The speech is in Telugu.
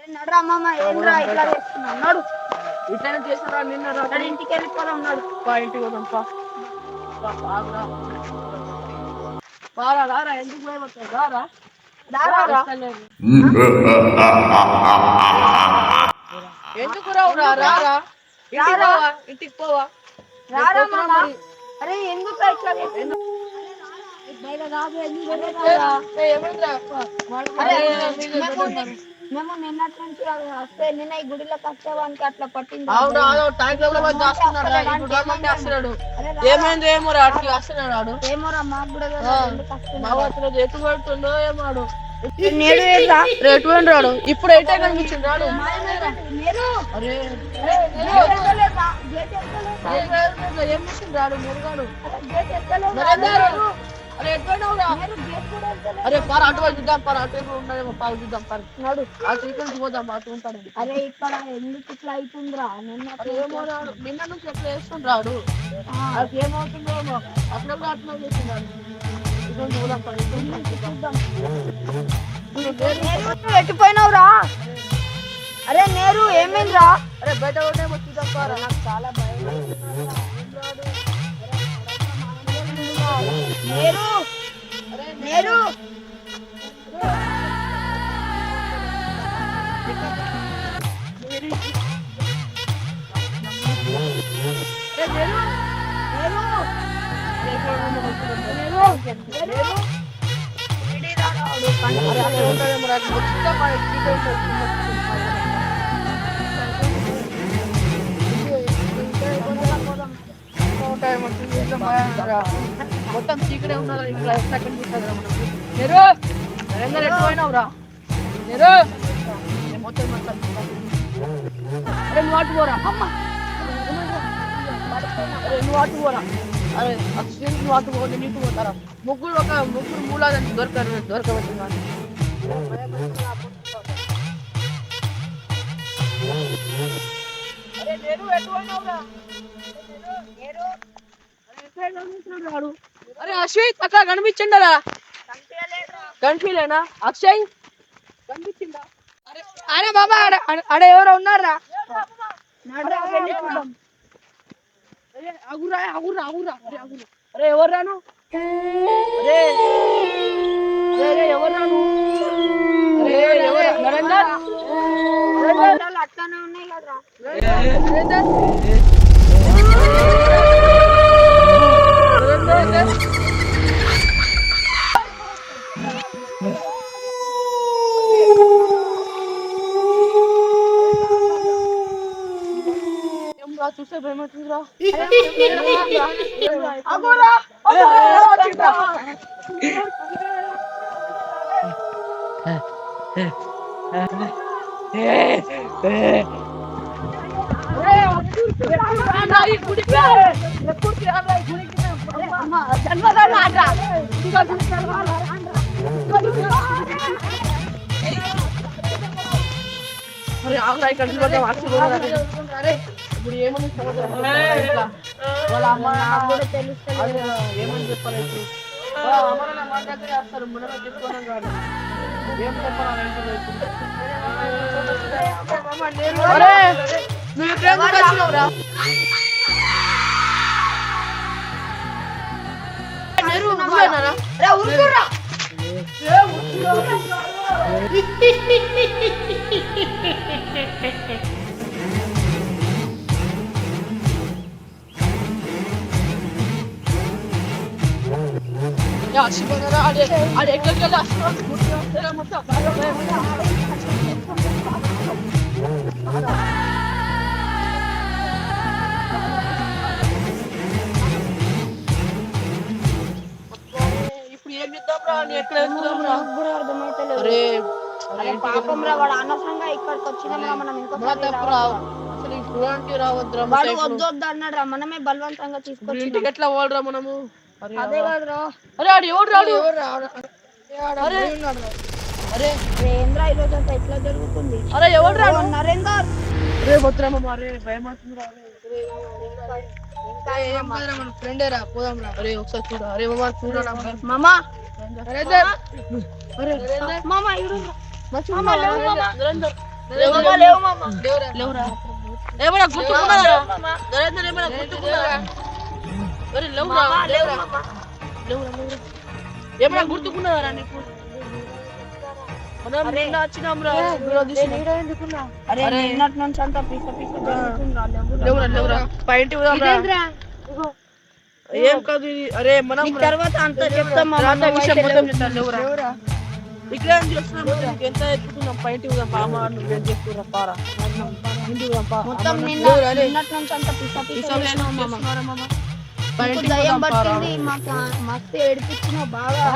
నడరా మామ ఏంద్రా ఇట్లా చేస్తున్నావు నడు ఇట్లనే చేసినా నిన్న రాత్రి ఇంటికి వెళ్ళిపోదాం నడు ఇంటికి పోదాం పారా రారా ఎందుకు పోయి రారా ఎందుకు రావురా రారా ఇంటికి పోవా రారా మామ అరే ఎందుకు ఇట్లా మేము నిన్నటి నుంచి వస్తే నిన్న ఈ గుడిలోకి వచ్చేవానికి అట్లా పట్టింది ఏమైంది ఏమో రాడికి వస్తున్నాడు ఏమోరా మాకు కూడా ఎత్తు పడుతుండో ఏమాడు ఎటు రాడు ఇప్పుడు ఎటే కనిపించింది రాడు ఏం మిషన్ రాడు మురుగాడు అరే పార అటు చూద్దాం పార అటు ఉన్నాడేమో పావు చూద్దాం పార నాడు ఆ సీక్వెన్స్ పోదాం అటు ఉంటాడు అరే ఇక్కడ ఎందుకు ఇట్లా అవుతుందిరా ఏమో రాడు నిన్న నుంచి ఎట్లా వేసుకుని రాడు అది ఏమవుతుందో అట్లా అట్లా చేస్తున్నాడు ఎట్టిపోయినావురా అరే నేరు ఏమైందిరా అరే బయట చూద్దాం పార నాకు చాలా భయం నేరు నేరు మొత్తం చీకడే ఉన్నదా ఇక్కడ సెకండ్ నెరు నరేందర్ ఎటు పోయినావురా నెరు మొత్తం అరే నువ్వు అటు పోరా అమ్మ అరే నువ్వు అటు పోరా అరే అక్షయ్ నువ్వు అటు పో నేను ఇటు పోతారా ముగ్గురు మూలాదని దొరకబెట్టింది అరే నెరు ఎటు పోయినావురా రాడు అరే అశ్వయ్ అక్కడ కనిపించిండరా కనిపించలేనా అక్షయ్ కనిపించిందా అరే బాబా అడే ఎవరో ఉన్నారా అగురా అగురా అగురా అరే అగురా అరే ఎవరు రాను అరే ఎవరు రాను నరేందర్ అట్లానే ఉన్నాయి కదరా చూస్తే భయమవుతుందిరా ఇప్పుడు ఏమని వాళ్ళ అమ్మ కూడా తెలుస్తుంది ఏమని చెప్పాలి ఇప్పుడు అమ్మ మా దగ్గర వేస్తారు మనమే చెప్పుకోవడం కాదు ఏం చెప్పాలి నువ్వు ప్రేమ వచ్చినావురా ఇప్పుడు ఏం చేద్దాం రా ఎక్కడ పాపం రా వాడు అనవసరంగా ఇక్కడికి వచ్చినా మనం వద్దు అన్నాడు రా మనమే బలవంతంగా తీసుకొచ్చి ఇంటికి ఎట్లా పోవాలరా మనము అదే కదరా అరే ఆడు ఎవడు రాడు అరే ఏంద్రా ఈరోజు అంతా ఎట్లా జరుగుతుంది అరే ఎవడు రాడు నరేందర్ రే భద్రమ్మ అరే భయం అవుతుంది మన ఫ్రెండే రా పోదాం రా అరే ఒకసారి చూడ అరే మామ చూడరా మామా నరేందర్ మామా ఇడు నరేందర్ లేవురా ఏమైనా గుర్తుకున్నారా నరేంద్ర ఏమైనా గుర్తుకున్నారా ఏమైనా గుర్తుకున్నారా నీకు ఏం కాదు అరే మనం తర్వాత అంత చెప్తాం ఇక్కడ ఏం చేస్తున్నాం ఎంత ఎక్కుతున్నాం పైంటి పామ నువ్వేం చేస్తున్నా పారా మొత్తం నిన్నటి నుంచి అంత దయ్యం పట్టింది మాకు మస్తు ఏడిపించిన బాగా